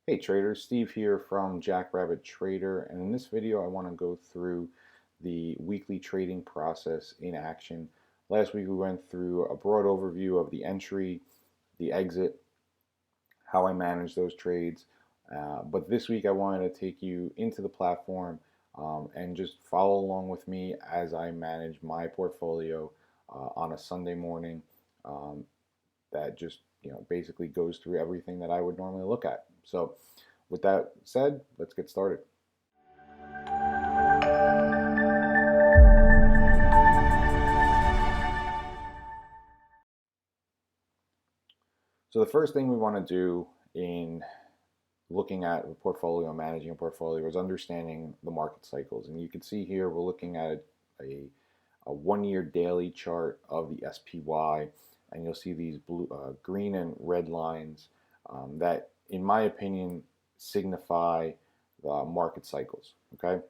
Hey traders, Steve here from Jackrabbit Trader, and in this video I want to go through the weekly trading process in action. Last week we went through a broad overview of the entry, the exit, how I manage those trades, but this week I wanted to take you into the platform and just follow along with me as I manage my portfolio on a Sunday morning. Um, that just basically goes through everything that I would normally look at. So with that said, let's get started. So the first thing we want to do in looking at a portfolio, managing a portfolio, is understanding the market cycles. And you can see here we're looking at a 1 year daily chart of the SPY, and you'll see these blue, green and red lines that, in my opinion, signify the market cycles. Okay,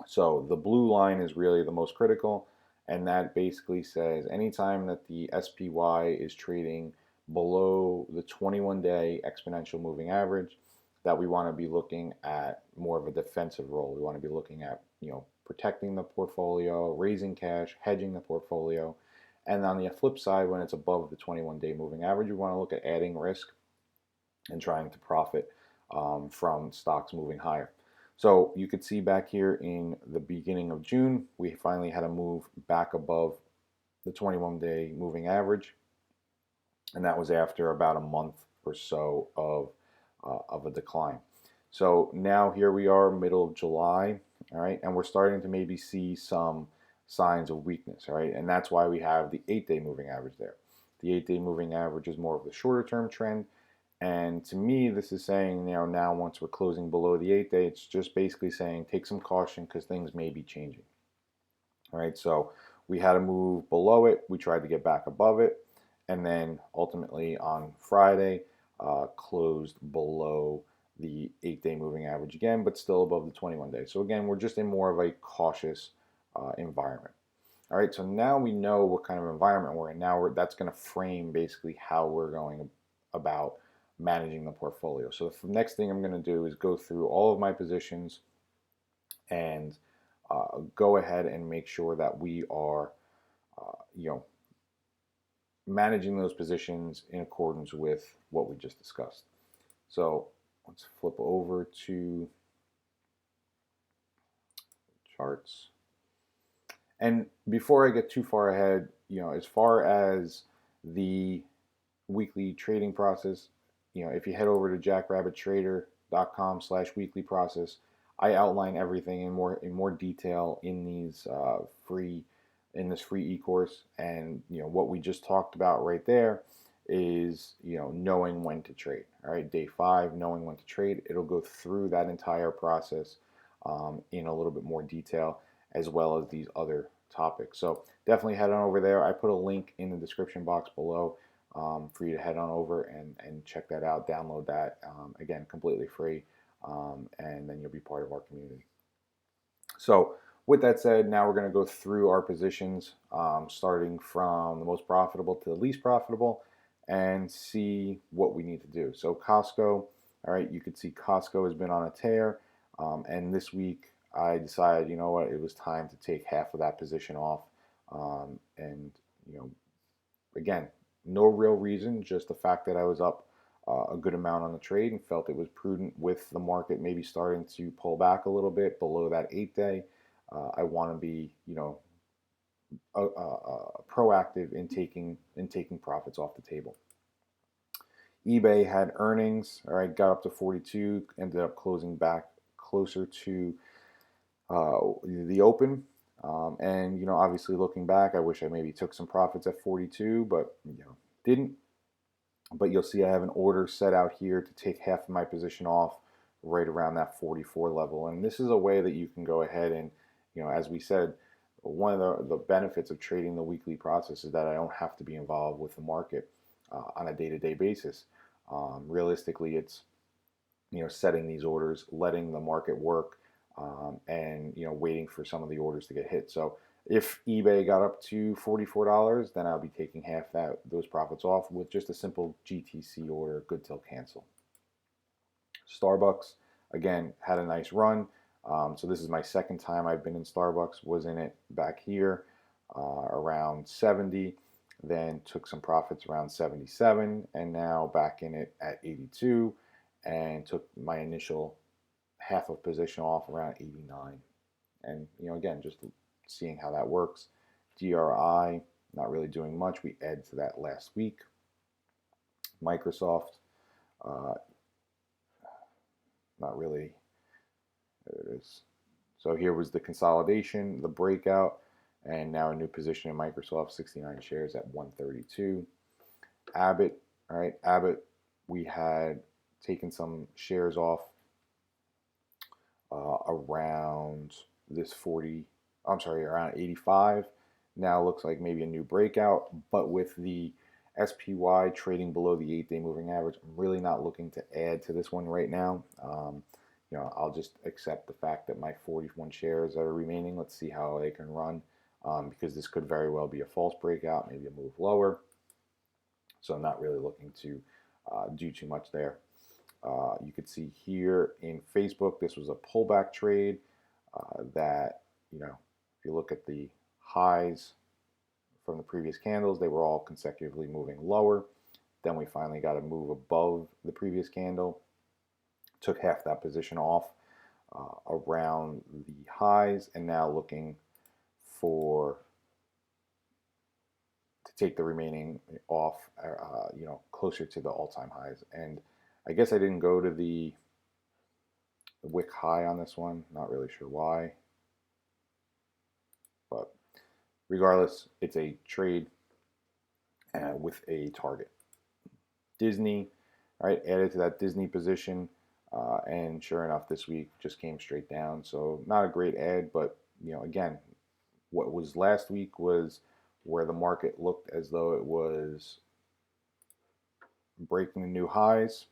so the blue line is really the most critical, and that basically says anytime that the SPY is trading below the 21-day exponential moving average, that we want to be looking at more of a defensive role. We want to be looking at, protecting the portfolio, raising cash, hedging the portfolio. And on the flip side, when it's above the 21-day moving average, we want to look at adding risk and trying to profit from stocks moving higher. So you could see back here in the beginning of June, we finally had a move back above the 21-day moving average, and that was after about a month or so of a decline. So now here we are, middle of July, all right, and we're starting to maybe see some signs of weakness, all right, and that's why we have the 8-day moving average there. The 8-day moving average is more of the shorter term trend, and to me, this is saying, now once we're closing below the 8-day, it's just basically saying take some caution because things may be changing. All right, so we had a move below it. We tried to get back above it, and then ultimately on Friday, closed below the 8-day moving average again, but still above the 21-day. So again, we're just in more of a cautious environment. All right, so now we know what kind of environment we're in. Now that's going to frame basically how we're going about managing the portfolio. So the next thing I'm going to do is go through all of my positions and go ahead and make sure that we are, you know, managing those positions in accordance with what we just discussed. So let's flip over to charts. And before I get too far ahead, as far as the weekly trading process, if you head over to jackrabbittrader.com/weekly process, I outline everything in more detail in these free in this free e-course. And what we just talked about right there is knowing when to trade. All right, day 5, knowing when to trade. It'll go through that entire process in a little bit more detail, as well as these other topics. So definitely head on over there. I put a link in the description box below for you to head on over and check that out, download that. Again, completely free, and then you'll be part of our community. So with that said, now we're going to go through our positions, starting from the most profitable to the least profitable, and see what we need to do. So Costco, all right, you can see Costco has been on a tear, and this week I decided, you know what, it was time to take half of that position off, and again, no real reason, just the fact that I was up a good amount on the trade and felt it was prudent with the market maybe starting to pull back a little bit below that 8-day. I want to be, proactive in taking profits off the table. eBay had earnings. All right, got up to 42, ended up closing back closer to the open. And obviously looking back, I wish I maybe took some profits at 42, but didn't. But you'll see I have an order set out here to take half of my position off right around that 44 level. And this is a way that you can go ahead and, as we said, one of the benefits of trading the weekly process is that I don't have to be involved with the market on a day-to-day basis. Realistically, it's setting these orders, letting the market work, and waiting for some of the orders to get hit. So if eBay got up to $44, then I'll be taking half those profits off with just a simple GTC order, good till cancel. Starbucks, again, had a nice run. So this is my second time I've been in Starbucks, was in it back here around 70, then took some profits around 77, and now back in it at 82, and took my initial half of position off around 89. And, again, just seeing how that works. DRI, not really doing much. We added to that last week. Microsoft, uh, not really. There it is. So here was the consolidation, the breakout, and now a new position in Microsoft, 69 shares at 132. Abbott, all right, Abbott, we had taken some shares off around this 40, I'm sorry, around 85. Now looks like maybe a new breakout, but with the SPY trading below the 8-day moving average, I'm really not looking to add to this one right now. I'll just accept the fact that my 41 shares that are remaining, let's see how they can run, because this could very well be a false breakout, maybe a move lower. So I'm not really looking to do too much there. You could see here in Facebook, this was a pullback trade that, if you look at the highs from the previous candles, they were all consecutively moving lower. Then we finally got a move above the previous candle. Took half that position off around the highs, and now looking to take the remaining off, closer to the all-time highs. And I guess I didn't go to the wick high on this one. Not really sure why, but regardless, it's a trade with a target. Disney, all right, added to that Disney position. And sure enough, this week just came straight down. So not a great add, but again, what was last week was where the market looked as though it was breaking the new highs.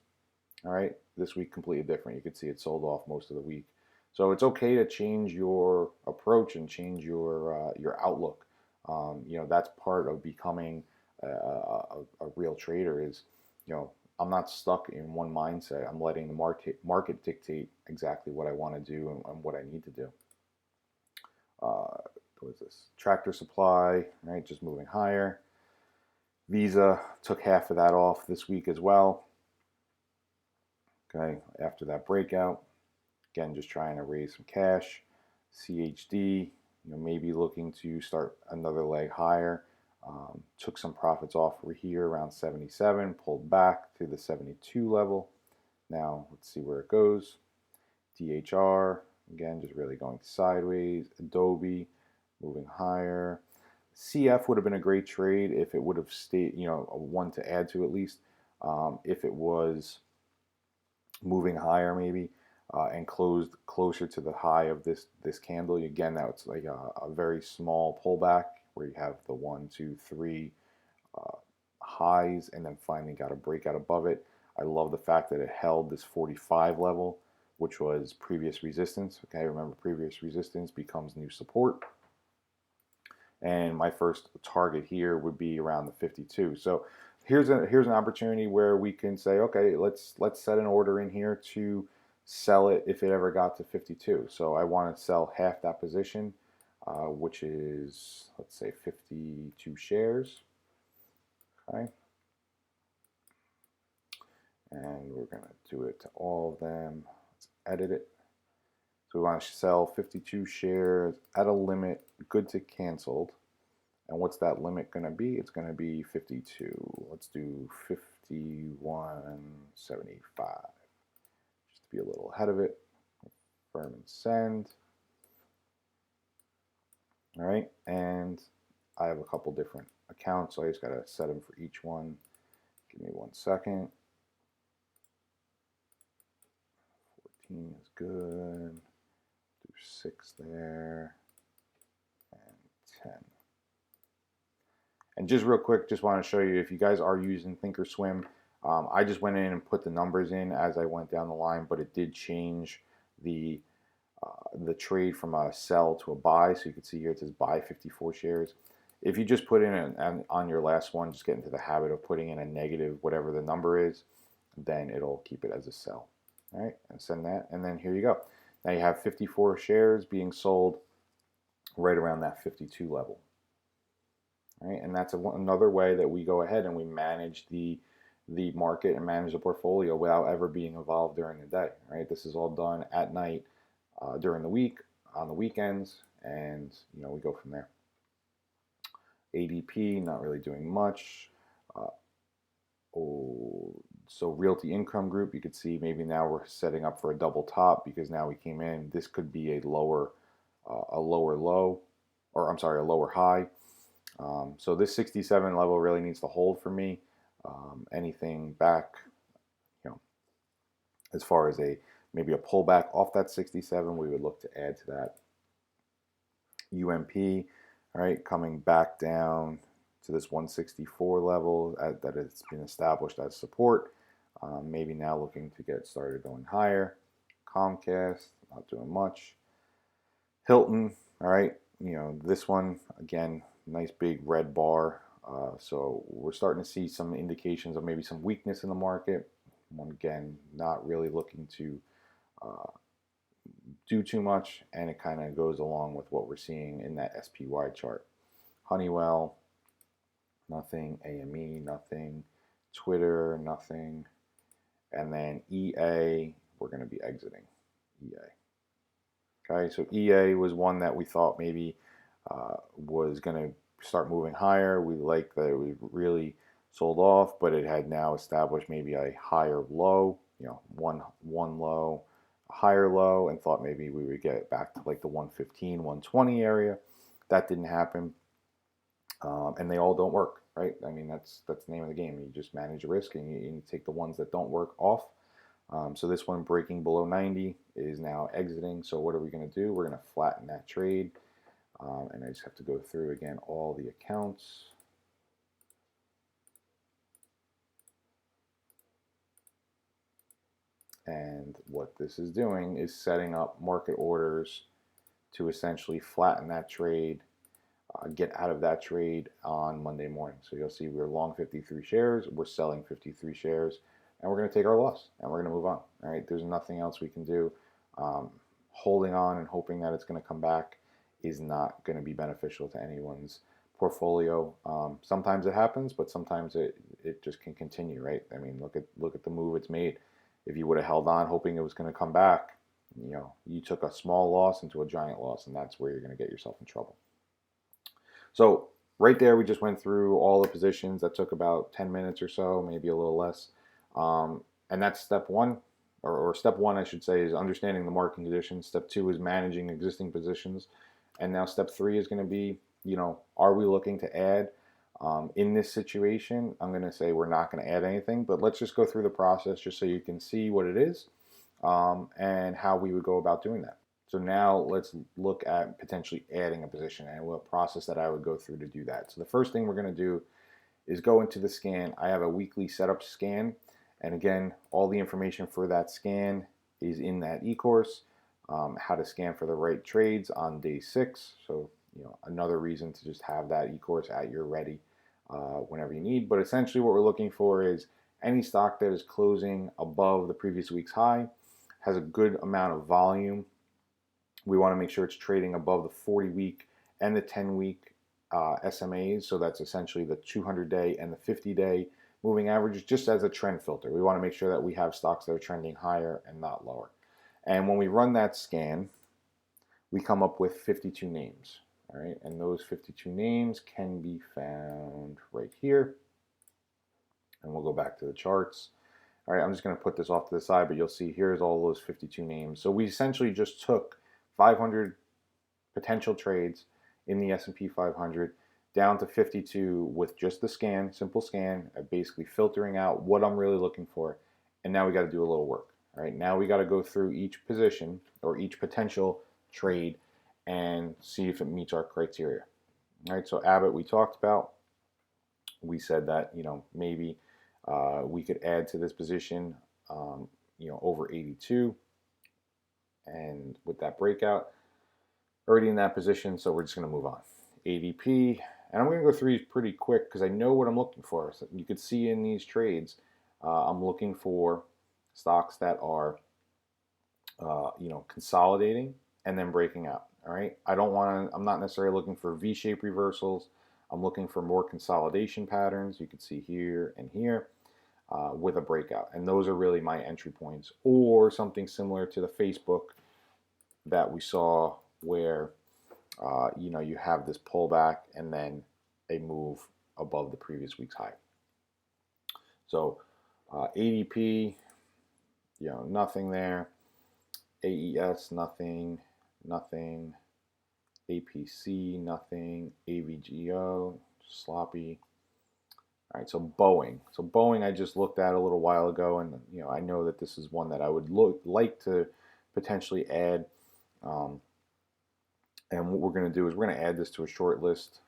All right, this week completely different. You can see it sold off most of the week. So it's okay to change your approach and change your outlook. That's part of becoming a real trader. Is I'm not stuck in one mindset. I'm letting the market dictate exactly what I want to do and what I need to do. What is this? Tractor Supply, right? Just moving higher. Visa took half of that off this week as well. Okay, after that breakout, again, just trying to raise some cash. CHD, maybe looking to start another leg higher. Took some profits off over here around 77, pulled back to the 72 level. Now let's see where it goes. DHR, again, just really going sideways. Adobe, moving higher. CF would have been a great trade if it would have stayed, a one to add to at least. If it was moving higher maybe and closed closer to the high of this candle. Again, that's like a very small pullback where you have the 1, 2, 3 highs and then finally got a breakout above it. I love the fact that it held this 45 level, which was previous resistance. Okay, remember, previous resistance becomes new support. And my first target here would be around the 52. So here's an opportunity where we can say, okay, let's set an order in here to sell it if it ever got to 52. So I want to sell half that position, which is, let's say, 52 shares. Okay. And we're going to do it to all of them. Let's edit it. So we want to sell 52 shares at a limit, good to canceled. And what's that limit going to be? It's going to be 52. Let's do 51.75. Just to be a little ahead of it. Confirm and send. All right. And I have a couple different accounts, so I just got to set them for each one. Give me 1 second. 14 is good. Do 6 there. And 10. And just real quick, just want to show you, if you guys are using Thinkorswim, I just went in and put the numbers in as I went down the line, but it did change the trade from a sell to a buy. So you can see here it says buy 54 shares. If you just put in on your last one, just get into the habit of putting in a negative, whatever the number is, then it'll keep it as a sell. All right, and send that, and then here you go. Now you have 54 shares being sold right around that 52 level. All right, and that's another way that we go ahead and we manage the market and manage the portfolio without ever being involved during the day. Right, this is all done at night, during the week, on the weekends, and we go from there. ADP not really doing much. So Realty Income Group, you could see maybe now we're setting up for a double top because now we came in. This could be a lower low, or I'm sorry, a lower high. So this 67 level really needs to hold for me. Anything back, you know, as far as maybe a pullback off that 67, we would look to add to that. UMP, all right, coming back down to this 164 level that has been established as support. Maybe now looking to get started going higher. Comcast, not doing much. Hilton, all right, this one, again, nice big red bar. So we're starting to see some indications of maybe some weakness in the market. Again, not really looking to do too much, and it kind of goes along with what we're seeing in that SPY chart. Honeywell, nothing. AME, nothing. Twitter, nothing. And then EA, we're going to be exiting EA. Okay, so EA was one that we thought maybe was going to start moving higher. We liked that it was really sold off, but it had now established maybe a higher low, one low, a higher low, and thought maybe we would get back to like the 115, 120 area. That didn't happen, and they all don't work, right? I mean, that's the name of the game. You just manage risk, and you take the ones that don't work off. So this one breaking below 90 is now exiting. So what are we going to do? We're going to flatten that trade. And I just have to go through again all the accounts. And what this is doing is setting up market orders to essentially flatten that trade, get out of that trade on Monday morning. So you'll see we're long 53 shares, we're selling 53 shares, and we're going to take our loss and we're going to move on. All right, there's nothing else we can do. Holding on and hoping that it's going to come back is not going to be beneficial to anyone's portfolio. Sometimes it happens, but sometimes it just can continue, right? I mean, look at the move it's made. If you would have held on hoping it was going to come back, you took a small loss into a giant loss, and that's where you're going to get yourself in trouble. So right there, we just went through all the positions. That took about 10 minutes or so, maybe a little less. And that's step one, or step one, I should say, is understanding the market conditions. Step two is managing existing positions. And now step three is going to be, are we looking to add? In this situation, I'm going to say we're not going to add anything, but let's just go through the process just so you can see what it is and how we would go about doing that. So now let's look at potentially adding a position and what process that I would go through to do that. So the first thing we're going to do is go into the scan. I have a weekly setup scan. And again, all the information for that scan is in that e-course. How to scan for the right trades on day 6. So, another reason to just have that e-course at your ready whenever you need. But essentially what we're looking for is any stock that is closing above the previous week's high, has a good amount of volume. We want to make sure it's trading above the 40-week and the 10-week SMAs. So that's essentially the 200-day and the 50-day moving averages, just as a trend filter. We want to make sure that we have stocks that are trending higher and not lower. And when we run that scan, we come up with 52 names. All right, and those 52 names can be found right here. And we'll go back to the charts. All right, I'm just going to put this off to the side, but you'll see here's all those 52 names. So we essentially just took 500 potential trades in the S&P 500 down to 52 with just the scan, simple scan, basically filtering out what I'm really looking for. And now we got to do a little work. All right, now we got to go through each position or each potential trade and see if it meets our criteria. All right, so Abbott we talked about. We said that, maybe we could add to this position, over 82. And with that breakout, already in that position, so we're just going to move on. ADP, and I'm going to go through these pretty quick because I know what I'm looking for. So you could see in these trades, I'm looking for stocks that are, 'Cause I know what I'm looking for. So you could see in these trades, I'm looking for stocks that are, 100% consolidating and then breaking out. All right. I'm not necessarily looking for V-shaped reversals. I'm looking for more consolidation patterns. You can see here and here with a breakout. And those are really my entry points, or something similar to the Facebook that we saw where, you have this pullback and then a move above the previous week's high. So ADP, nothing there. AES, nothing, nothing. APC, nothing. AVGO, sloppy. All right, so Boeing. So Boeing, I just looked at a little while ago, and I know that this is one that I would like to potentially add. And what we're going to do is we're going to add this to a short list,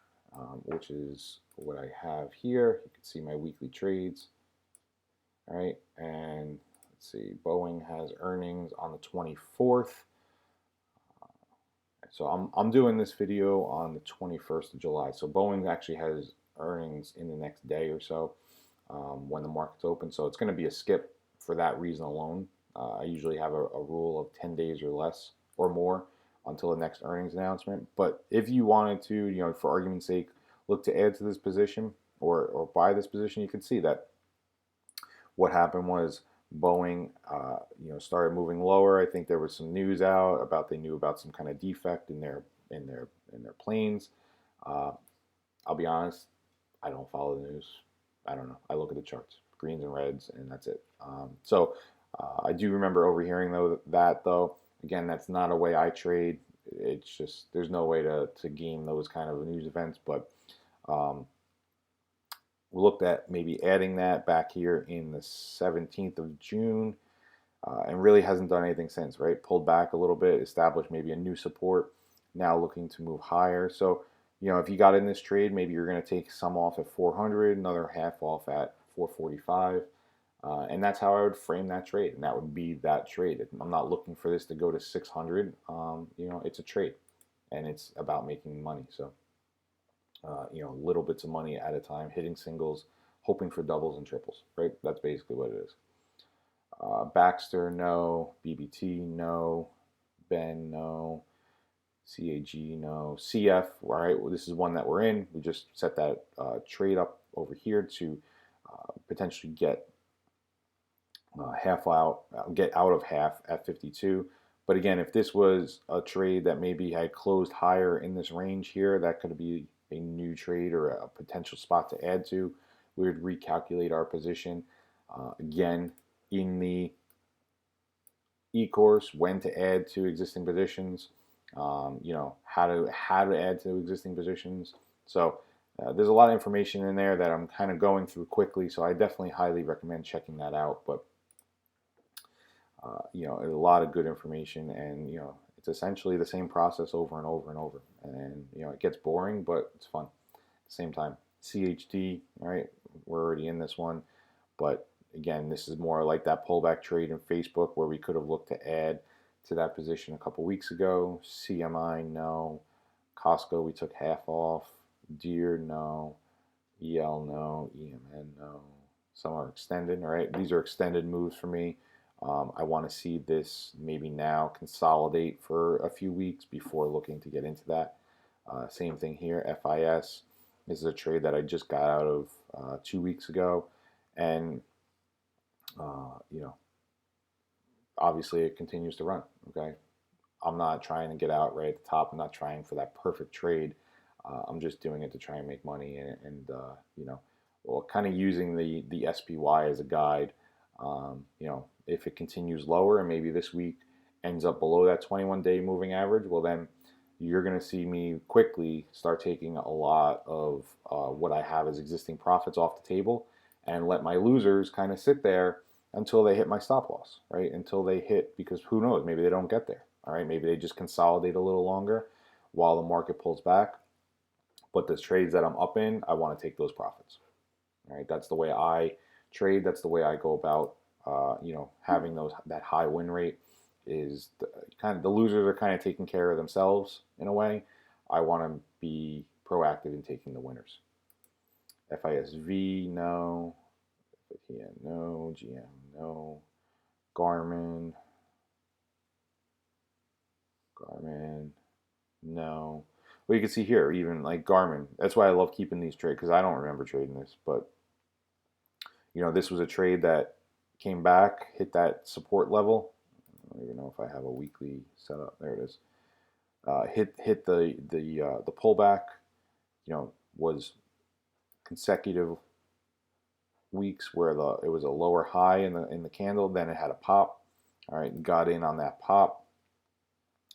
which is what I have here. You can see my weekly trades. All right, and let's see, Boeing has earnings on the 24th. So I'm doing this video on the 21st of July. So Boeing actually has earnings in the next day or so when the market's open. So it's going to be a skip for that reason alone. I usually have a rule of 10 days or less or more until the next earnings announcement. But if you wanted to, for argument's sake, look to add to this position or buy this position, you can see that what happened was Boeing, started moving lower. I think there was some news out about they knew about some kind of defect in their planes. I'll be honest, I don't follow the news. I don't know. I look at the charts, greens and reds, and that's it. I do remember overhearing though. Again, that's not a way I trade. It's just there's no way to game those kind of news events. But we looked at maybe adding that back here in the 17th of June, and really hasn't done anything since, right? Pulled back a little bit, established maybe a new support, now looking to move higher. So, if you got in this trade, maybe you're going to take some off at 400, another half off at 445. And that's how I would frame that trade. And that would be that trade. I'm not looking for this to go to 600. It's a trade and it's about making money. So, little bits of money at a time, hitting singles, hoping for doubles and triples, right? That's basically what it is. Baxter, no. BBT, no. Ben, no. CAG, no. CF, all right, well, this is one that we're in. We just set that trade up over here to potentially get get out of half at 52. But again, if this was a trade that maybe had closed higher in this range here, that could be a new trade or a potential spot to add to. We would recalculate our position. Again, in the e-course, when to add to existing positions, how to add to existing positions. So there's a lot of information in there that I'm kind of going through quickly. So I definitely highly recommend checking that out. But a lot of good information, and it's essentially the same process over and over and over. And it gets boring, but it's fun at the same time. CHD, all right, we're already in this one, but again, this is more like that pullback trade in Facebook where we could have looked to add to that position a couple weeks ago. CMI, no. Costco, we took half off. Deere, no. EL, no. EMN, no. Some are extended, all right? These are extended moves for me. I want to see this maybe now consolidate for a few weeks before looking to get into that. Same thing here, FIS. This is a trade that I just got out of 2 weeks ago. And, obviously it continues to run, okay? I'm not trying to get out right at the top. I'm not trying for that perfect trade. I'm just doing it to try and make money and kind of using the SPY as a guide. If it continues lower and maybe this week ends up below that 21-day moving average, well then you're going to see me quickly start taking a lot of what I have as existing profits off the table and let my losers kind of sit there until they hit my stop loss, right? Until they hit, because who knows, maybe they don't get there, all right? Maybe they just consolidate a little longer while the market pulls back. But the trades that I'm up in, I want to take those profits, all right? That's the way I trade. That's the way I go about having that high win rate. Is the losers are kind of taking care of themselves in a way. I want to be proactive in taking the winners. FISV, no. FITN, no. GM, no. Garmin, no. Well, you can see here, even like Garmin. That's why I love keeping these trades because I don't remember trading this. But, this was a trade that came back, hit that support level. I don't even know if I have a weekly setup. There it is. Hit the pullback. Was consecutive weeks where it was a lower high in the candle. Then it had a pop. All right, got in on that pop.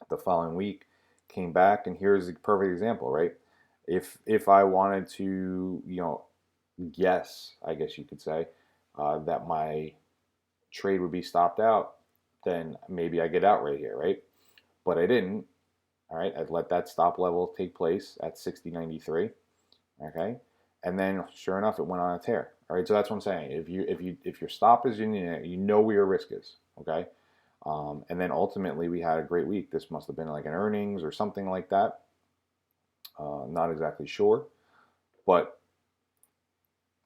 The following week, came back, and here's a perfect example, right? If I wanted to, guess, I guess you could say, that my trade would be stopped out, then maybe I get out right here, right? But I didn't. All right, I'd let that stop level take place at 60.93. Okay, and then sure enough, it went on a tear. All right, so that's what I'm saying. If your stop is in there, you know where your risk is. Okay, and then ultimately we had a great week. This must have been like an earnings or something like that. Not exactly sure, but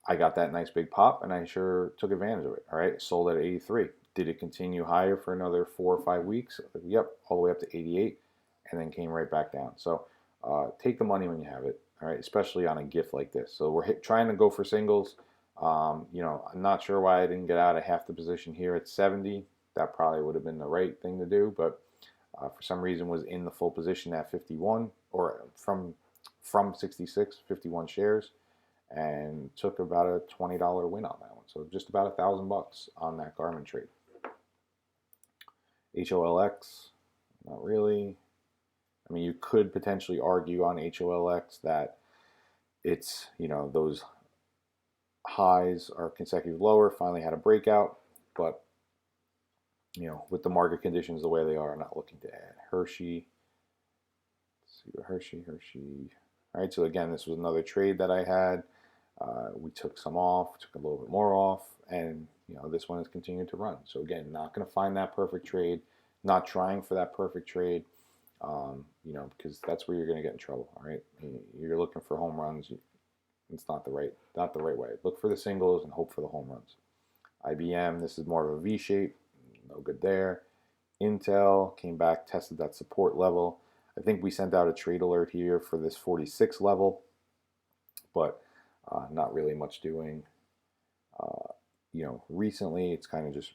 I got that nice big pop, and I sure took advantage of it. All right, sold at 83. Did it continue higher for another 4 or 5 weeks? Yep, all the way up to 88, and then came right back down. So take the money when you have it. All right, especially on a gift like this. So we're trying to go for singles. I'm not sure why I didn't get out of half the position here at 70. That probably would have been the right thing to do, but for some reason was in the full position at 51, or from 66, 51 shares, and took about a $20 win on that one. So just about $1,000 on that Garmin trade. HOLX, not really. I mean, you could potentially argue on HOLX that it's, those highs are consecutive lower, finally had a breakout, but, with the market conditions the way they are, I'm not looking to add. Hershey, let's see what Hershey. All right, so again, this was another trade that I had. We took some off, took a little bit more off, and this one has continued to run. So again, not going to find that perfect trade, not trying for that perfect trade, because that's where you're going to get in trouble. All right, you're looking for home runs. It's not the right way. Look for the singles and hope for the home runs. IBM, this is more of a V shape, no good there. Intel came back, tested that support level. I think we sent out a trade alert here for this 46 level, but not really much doing. Recently it's kind of just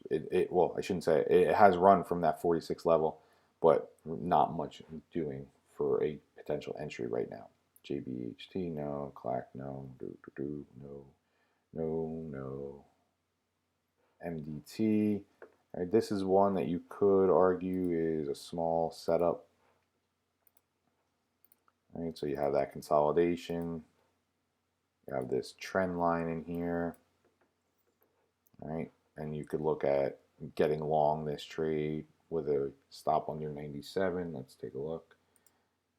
well, I shouldn't say it has run from that 46 level, but not much doing for a potential entry right now. JBHT, no. Clack, no. No. MDT. All right, this is one that you could argue is a small setup. All right, so you have that consolidation. You have this trend line in here. All right, and you could look at getting long this trade with a stop under 97. Let's take a look.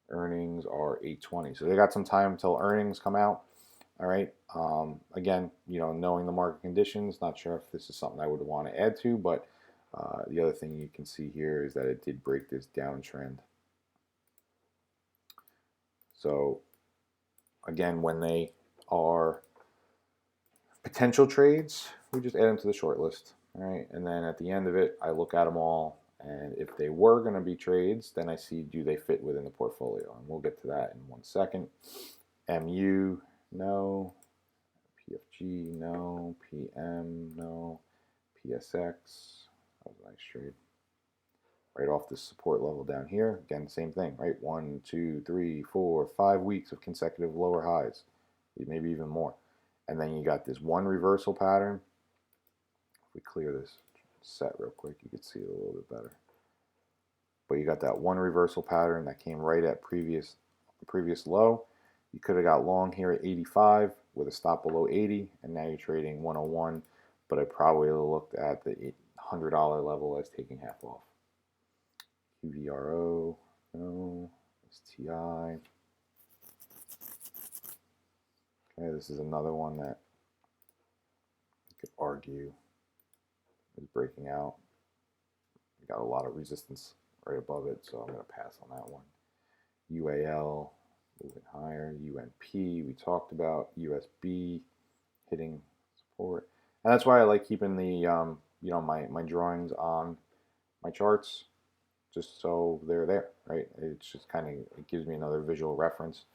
Earnings are 820, so they got some time until earnings come out. All right, again, knowing the market conditions, not sure if this is something I would want to add to, but the other thing you can see here is that it did break this downtrend. So again, when they are potential trades, we just add them to the short list. All right, and then at the end of it, I look at them all, and if they were going to be trades, then I see, do they fit within the portfolio? And we'll get to that in 1 second. MU, no. PFG, no. PM, no. PSX, that was a nice trade. Right off the support level down here, again, same thing, right? 1, 2, 3, 4, 5 weeks of consecutive lower highs, maybe even more. And then you got this one reversal pattern. If we clear this set real quick, you can see it a little bit better. But you got that one reversal pattern that came right at previous low. You could have got long here at 85 with a stop below 80, and now you're trading 101. But I probably looked at the $100 level as taking half off. QVRO, no. STI. Okay, this is another one that you could argue is breaking out. We got a lot of resistance right above it, so I'm going to pass on that one. UAL moving higher. UNP we talked about. USB hitting support, and that's why I like keeping the my drawings on my charts. just so they're there, right? It's just kind of, it gives me another visual reference.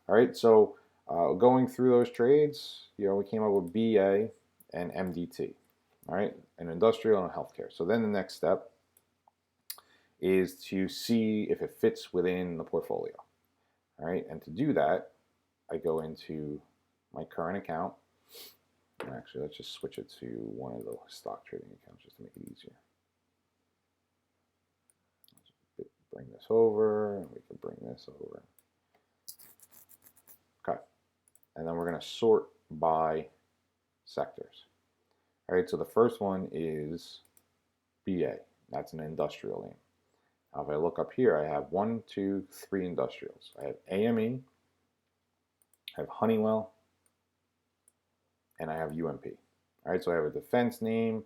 All right, so going through those trades, we came up with BA and MDT, all right, an industrial and healthcare. So then the next step is to see if it fits within the portfolio, all right? And to do that, I go into my current account. And actually, let's just switch it to one of the stock trading accounts just to make it easier. Let's bring this over, and we can bring this over. Okay, and then we're going to sort by sectors. All right, so the first one is BA. That's an industrial name. Now, if I look up here, I have 1, 2, 3 industrials. I have AME, I have Honeywell, and I have UMP. All right, so I have a defense name,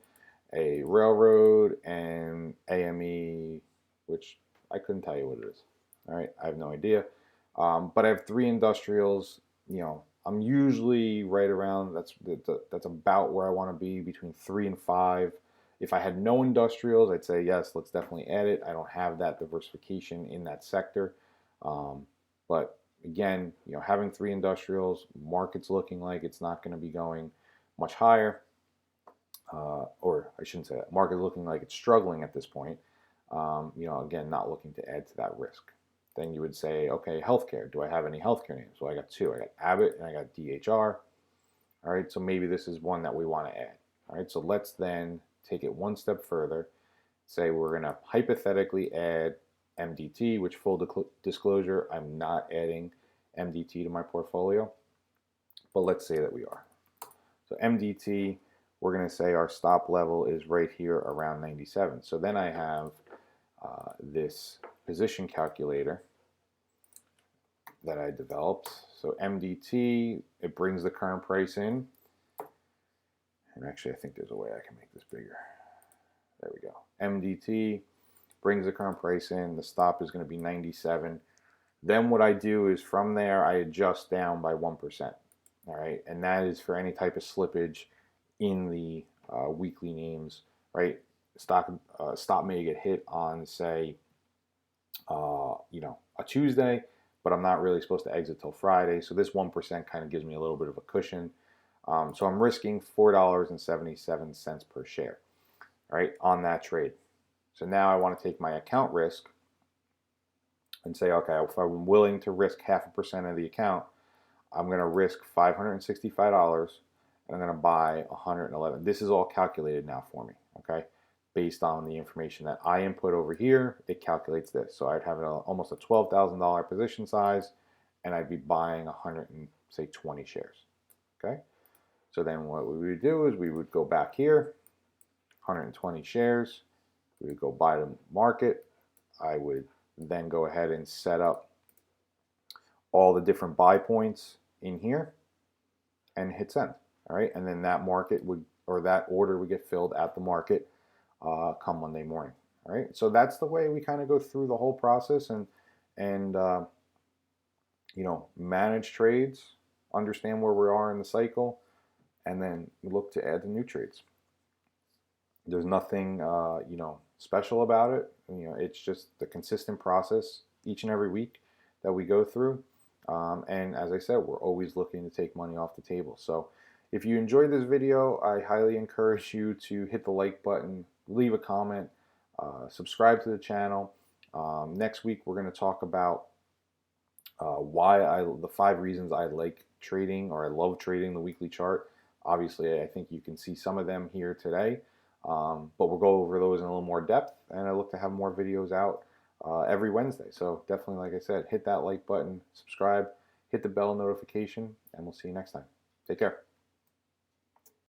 a railroad, and AME, which I couldn't tell you what it is. All right, I have no idea. But I have 3 industrials. I'm usually right around, that's about where I want to be, between 3 and 5. If I had no industrials, I'd say yes, let's definitely add it. I don't have that diversification in that sector. But again, having 3 industrials, market's looking like it's not going to be going much higher. Or I shouldn't say that. Market's looking like it's struggling at this point. Again, not looking to add to that risk. Then you would say, okay, healthcare. Do I have any healthcare names? Well, I got 2. I got Abbott and I got DHR. All right, so maybe this is one that we want to add. All right, so let's then take it one step further. Say we're going to hypothetically add MDT, which full disclosure, I'm not adding MDT to my portfolio. But let's say that we are. So MDT, we're going to say our stop level is right here around 97. So then I have this position calculator that I developed. So MDT, it brings the current price in. And actually, I think there's a way I can make this bigger. There we go. MDT brings the current price in. The stop is going to be 97. Then what I do is from there, I adjust down by 1%. All right, and that is for any type of slippage in the weekly names, right? Stop may get hit on, say, a Tuesday, but I'm not really supposed to exit till Friday. So this 1% kind of gives me a little bit of a cushion. So I'm risking $4.77 per share, right, on that trade. So now I want to take my account risk and say, okay, if I'm willing to risk 0.5% of the account, I'm going to risk $565 and I'm going to buy 111. This is all calculated now for me, okay? Based on the information that I input over here, it calculates this. So I'd have almost a $12,000 position size and I'd be buying 120 shares, okay? So then what we would do is we would go back here, 120 shares. We would go buy the market. I would then go ahead and set up all the different buy points in here and hit send. All right, and then that market would, or that order would get filled at the market come Monday morning. All right, so that's the way we kind of go through the whole process and manage trades, understand where we are in the cycle, and then look to add the new trades. There's nothing special about it. It's just the consistent process each and every week that we go through. And as I said, we're always looking to take money off the table. So if you enjoyed this video, I highly encourage you to hit the like button, leave a comment, subscribe to the channel. Next week, we're going to talk about the 5 reasons I like trading, or I love trading the weekly chart. Obviously, I think you can see some of them here today, but we'll go over those in a little more depth, and I look to have more videos out every Wednesday. So definitely, like I said, hit that like button, subscribe, hit the bell notification, and we'll see you next time. Take care.